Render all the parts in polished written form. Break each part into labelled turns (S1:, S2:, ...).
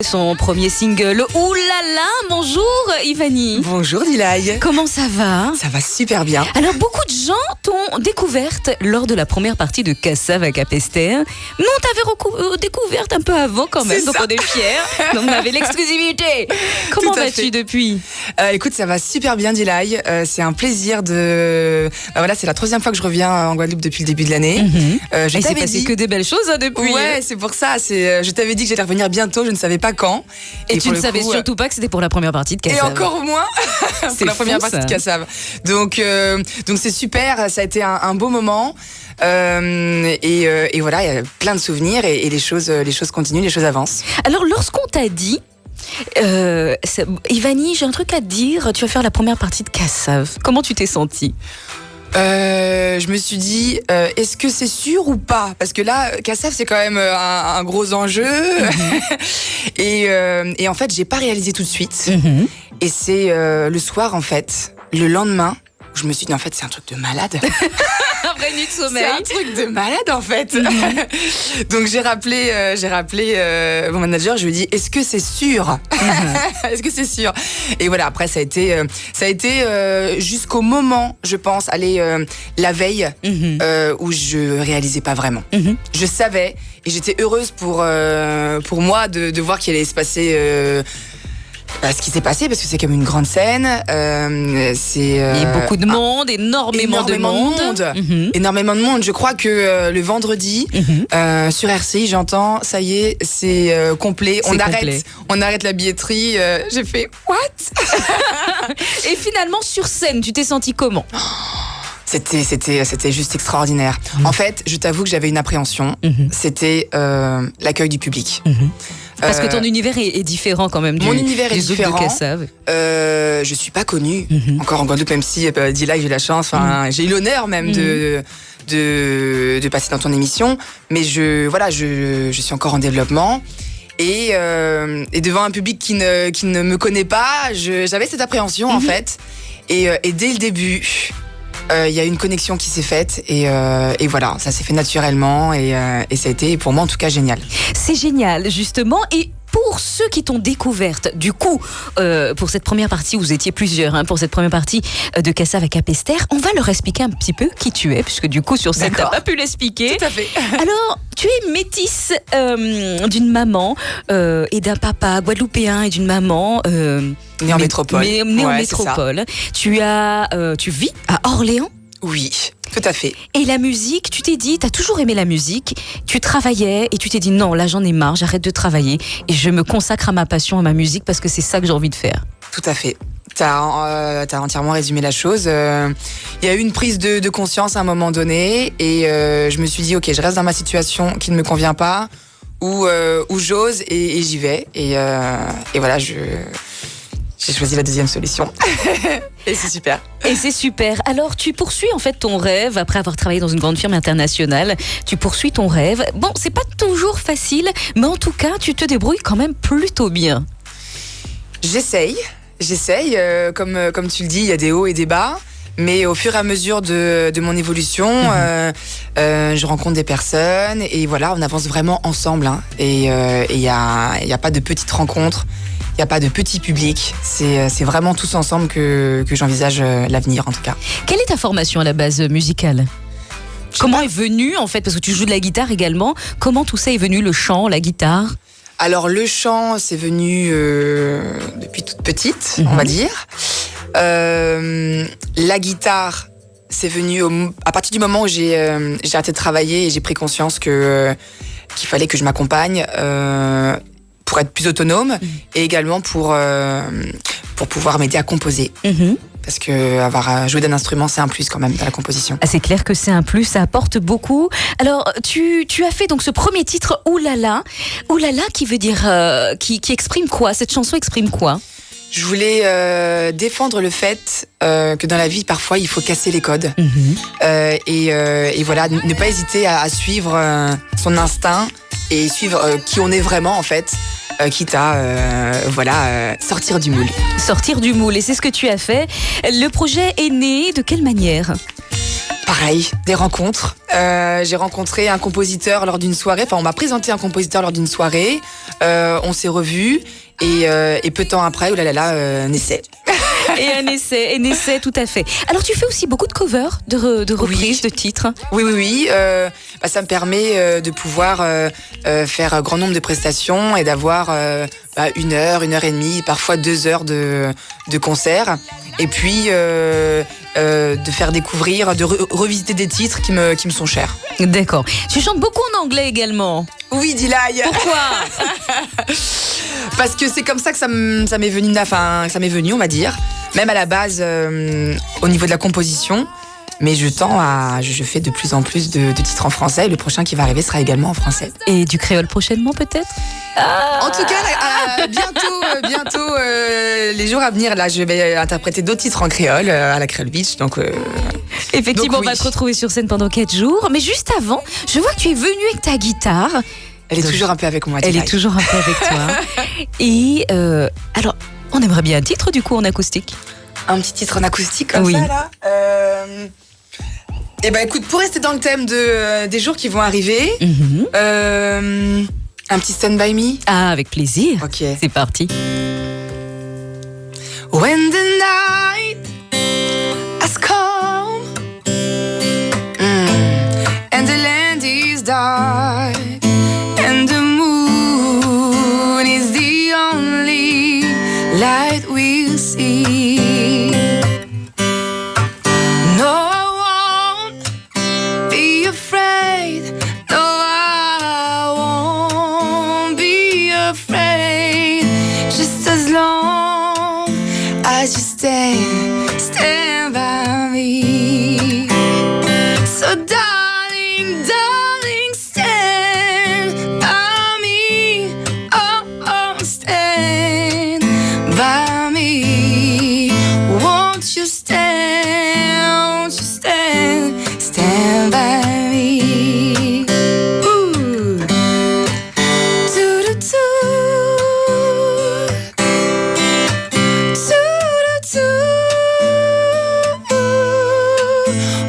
S1: Son premier single, Ouh là là, bonjour Ivani.
S2: Bonjour Dilay.
S1: Comment ça va?
S2: Ça va super bien.
S1: Alors beaucoup de gens t'ont découverte lors de la première partie de Cassav à Capesterre. Nous on t'avait découverte un peu avant quand même, donc on est fiers. Donc on avait l'exclusivité. Comment vas-tu depuis?
S2: Écoute, ça va super bien Dilay. C'est un plaisir de... voilà, c'est la troisième fois que je reviens en Guadeloupe depuis le début de l'année.
S1: Il s'est passé que des belles choses depuis.
S2: Ouais, c'est pour ça. Je t'avais dit que j'allais revenir bientôt, je ne savais pas quand.
S1: Et tu ne savais surtout pas que c'était pour la première partie de Cassav.
S2: Et encore moins pour la première partie de Cassav. Donc c'est super, ça a été un beau moment. Et voilà, il y a plein de souvenirs et les choses continuent, les choses avancent.
S1: Alors lorsqu'on t'a dit Ivani, j'ai un truc à te dire, tu vas faire la première partie de Cassav, comment tu t'es sentie?
S2: Je me suis dit, est-ce que c'est sûr ou pas? Parce que là, Cassav, c'est quand même un gros enjeu. Et en fait, j'ai pas réalisé tout de suite. Et c'est le soir, en fait, le lendemain, je me suis dit, en fait, c'est un truc de malade.
S1: Un vrai nuit de sommeil.
S2: C'est un truc de malade, en fait. Donc, j'ai rappelé mon manager, je lui ai dit, est-ce que c'est sûr? Est-ce que c'est sûr? Et voilà, après, ça a été jusqu'au moment, je pense, la veille, où je réalisais pas vraiment. Je savais, et j'étais heureuse pour moi de voir qu'il allait se passer... ce qui s'est passé, parce que c'est comme une grande scène. Il
S1: y a beaucoup de monde, énormément de monde.
S2: Énormément de monde. Je crois que le vendredi, sur RCI, j'entends, ça y est, c'est complet. On arrête la billetterie. J'ai fait, what?
S1: Et finalement, sur scène, tu t'es sentie comment?
S2: C'était juste extraordinaire. En fait, je t'avoue que j'avais une appréhension. C'était l'accueil du public.
S1: Parce que ton univers est différent quand même
S2: mon univers est
S1: différent. De Cassav.
S2: Je suis pas connue encore en Guadeloupe, même si Dilay, j'ai la chance, j'ai eu l'honneur même de passer dans ton émission. Mais je suis encore en développement. Et devant un public qui ne me connaît pas, j'avais cette appréhension en fait. Et dès le début, il y a une connexion qui s'est faite et voilà, ça s'est fait naturellement et ça a été pour moi en tout cas génial.
S1: C'est génial justement. Et pour ceux qui t'ont découverte, du coup, pour cette première partie, vous étiez plusieurs, pour cette première partie de Cassav à Capesterre, on va leur expliquer un petit peu qui tu es, puisque du coup sur scène t'as pas pu l'expliquer.
S2: Tout à fait.
S1: Alors, tu es métisse d'une maman et d'un papa guadeloupéen et d'une maman
S2: née en métropole.
S1: Née en métropole. Tu vis à Orléans?
S2: Oui, tout à fait.
S1: Et la musique, tu t'es dit, t'as toujours aimé la musique, tu travaillais et tu t'es dit non, là j'en ai marre, j'arrête de travailler et je me consacre à ma passion, à ma musique parce que c'est ça que j'ai envie de faire.
S2: Tout à fait. T'as entièrement résumé la chose. Il y a eu une prise de conscience à un moment donné et je me suis dit ok, je reste dans ma situation qui ne me convient pas ou j'ose et j'y vais et voilà, j'ai choisi la deuxième solution. Et c'est super.
S1: Et c'est super. Alors, tu poursuis en fait ton rêve, après avoir travaillé dans une grande firme internationale. Tu poursuis ton rêve. Bon, c'est pas toujours facile, mais en tout cas, tu te débrouilles quand même plutôt bien.
S2: J'essaye. Comme tu le dis, il y a des hauts et des bas. Mais au fur et à mesure de mon évolution, je rencontre des personnes et voilà, on avance vraiment ensemble. Et il y a pas de petites rencontres. Il n'y a pas de petit public, c'est vraiment tous ensemble que j'envisage l'avenir en tout cas.
S1: Quelle est ta formation à la base musicale ? Comment est venu en fait, parce que tu joues de la guitare également, comment tout ça est venu, le chant, la guitare ?
S2: Alors le chant, c'est venu depuis toute petite, on va dire. La guitare, c'est venu à partir du moment où j'ai arrêté de travailler et j'ai pris conscience qu'il fallait que je m'accompagne pour être plus autonome et également pour pouvoir m'aider à composer. Parce que jouer d'un instrument, c'est un plus quand même dans la composition.
S1: Ah, c'est clair que c'est un plus, ça apporte beaucoup. Alors, tu as fait donc ce premier titre, Ouh là là. Ouh là là, qui veut dire, qui exprime quoi? Cette chanson exprime quoi?
S2: Je voulais défendre le fait que dans la vie, parfois, il faut casser les codes. Et voilà, ne pas hésiter à suivre son instinct et suivre qui on est vraiment en fait. Quitte à sortir du moule.
S1: Sortir du moule, et c'est ce que tu as fait. Le projet est né de quelle manière ?
S2: Pareil, des rencontres. J'ai rencontré un compositeur lors d'une soirée. Enfin, on m'a présenté un compositeur lors d'une soirée. On s'est revus et peu de temps après, un essai.
S1: Et un essai, tout à fait. Alors, tu fais aussi beaucoup de covers, de reprises, de titres.
S2: Oui. Ça me permet de pouvoir faire un grand nombre de prestations et d'avoir 1 heure, 1 heure et demie, parfois 2 heures de concert. Et puis de faire découvrir, de revisiter des titres qui me sont chers.
S1: D'accord. Tu chantes beaucoup en anglais également.
S2: Oui, Dilay.
S1: Pourquoi?
S2: Parce que c'est comme ça que ça m'est venu, on va dire. Même à la base, au niveau de la composition. Mais je fais de plus en plus de titres en français. Et le prochain qui va arriver sera également en français.
S1: Et du créole prochainement, peut-être?
S2: En tout cas, bientôt, les jours à venir, là, je vais interpréter d'autres titres en créole à la Créole Beach. Donc,
S1: effectivement, on va te retrouver sur scène pendant 4 jours. Mais juste avant, je vois que tu es venue avec ta guitare.
S2: Elle est toujours un peu avec moi.
S1: Elle est toujours un peu avec toi. Et alors, on aimerait bien un titre du coup en acoustique.
S2: Un petit titre en acoustique comme ça, là. Eh ben, écoute, pour rester dans le thème des jours qui vont arriver, un petit Stand By Me.
S1: Ah, avec plaisir.
S2: Ok.
S1: C'est parti.
S2: When the night has come and the land is dark and the moon is the only light we'll see. No, I won't be afraid. No, I won't be afraid. Just as long as you stand by me. So darling, stand by me. Oh, stand by me. Won't you stand by me. Ooh. Do-do-do.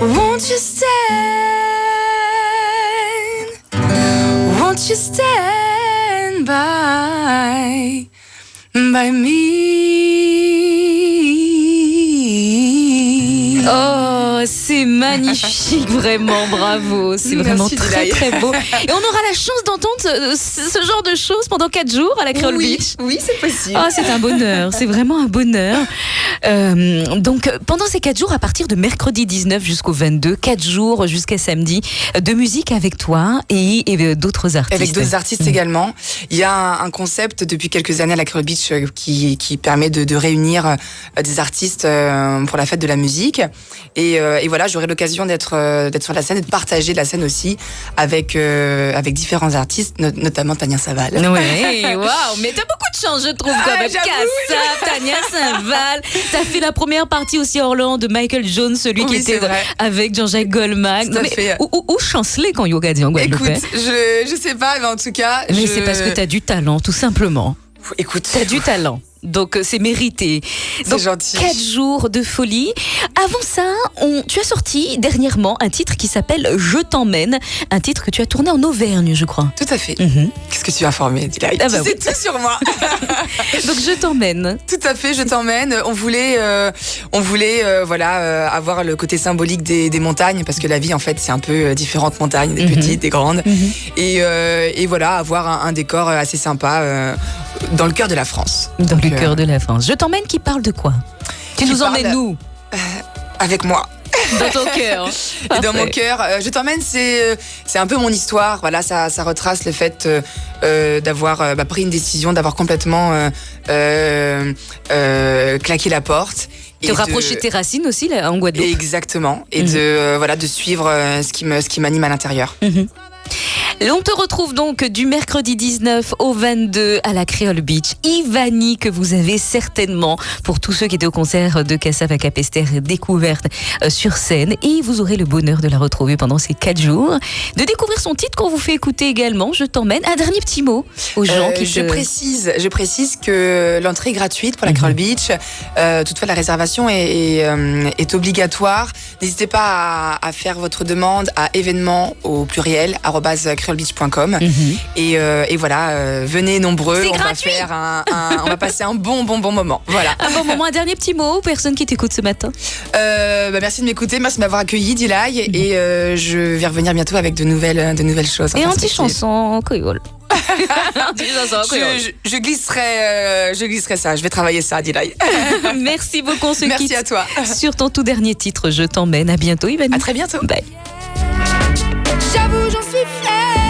S2: Won't you stand by me?
S1: Oh, c'est magnifique, vraiment, bravo. C'est vraiment
S2: Merci,
S1: très
S2: Dilay.
S1: très beau. Et on aura la chance d'entendre ce genre de choses pendant 4 jours à la Créole Beach.
S2: Oui, c'est possible.
S1: Oh, c'est un bonheur, c'est vraiment un bonheur. Donc, pendant ces 4 jours, à partir de mercredi 19 jusqu'au 22, 4 jours jusqu'à samedi, de musique avec toi et d'autres artistes.
S2: Avec d'autres artistes également. Il y a un concept depuis quelques années à la Créole Beach qui permet de réunir des artistes pour la fête de la musique. Et voilà, j'aurai l'occasion d'être sur la scène et de partager la scène aussi avec différents artistes, notamment Tania Saval.
S1: Ouais, waouh, mais t'as beaucoup de chance, je trouve, quand même. Cassa, Tania Saval. T'as fait la première partie aussi à Orléans de Michael Jones, celui qui était avec Jean-Jacques Goldman.
S2: Tout à fait.
S1: Où chanceler quand Yoga dit en Guadeloupe?
S2: Écoute, je sais pas, mais en tout cas...
S1: Mais c'est parce que t'as du talent, tout simplement.
S2: Écoute.
S1: T'as du talent. Donc c'est mérité.
S2: C'est gentil.
S1: 4 jours de folie. Avant ça, tu as sorti dernièrement un titre qui s'appelle Je t'emmène, un titre que tu as tourné en Auvergne, je crois.
S2: Tout à fait. Qu'est-ce que tu as informé, Dilay?
S1: Ah
S2: Tu
S1: bah
S2: sais tout sur moi.
S1: Donc Je t'emmène.
S2: Tout à fait, Je t'emmène. On voulait avoir le côté symbolique des montagnes, parce que la vie, en fait, c'est un peu différentes montagnes, des petites, des grandes. Et voilà, avoir un décor assez sympa dans le cœur de la France.
S1: Dans le cœur de la France. Je t'emmène qui parle de quoi? Tu nous emmènes nous?
S2: Avec moi.
S1: Dans ton cœur.
S2: Et dans mon cœur, Je t'emmène, c'est un peu mon histoire. Voilà, ça retrace le fait d'avoir pris une décision, d'avoir complètement claqué la porte.
S1: Te rapprocher de tes racines aussi là, en Guadeloupe.
S2: Exactement. Et de suivre ce qui m'anime à l'intérieur.
S1: On te retrouve donc du mercredi 19 au 22 à la Creole Beach. Ivani, que vous avez certainement, pour tous ceux qui étaient au concert de Kassav à Capesterre, découverte sur scène. Et vous aurez le bonheur de la retrouver pendant ces 4 jours. De découvrir son titre qu'on vous fait écouter également. Je t'emmène. Un dernier petit mot aux gens qui
S2: je précise que l'entrée est gratuite pour la Creole Beach. Toutefois, la réservation est obligatoire. N'hésitez pas à faire votre demande à événements au pluriel @creolebeach.com et voilà, venez nombreux.
S1: C'est
S2: on
S1: gratuit.
S2: va faire on va passer un bon moment. Voilà.
S1: Un bon moment, un dernier petit mot aux personnes qui t'écoutent ce matin.
S2: Merci de m'écouter, merci de m'avoir accueilli, Dilay, et je vais revenir bientôt avec de nouvelles choses.
S1: Et anti-chanson en créole.
S2: Je glisserai ça. Je vais travailler ça, Dilay.
S1: Merci beaucoup. On se quitte.
S2: Merci à toi.
S1: Sur ton tout dernier titre, Je t'emmène. À bientôt, Ivani.
S2: À très bientôt.
S1: Bye.
S3: J'avoue, j'en suis fière.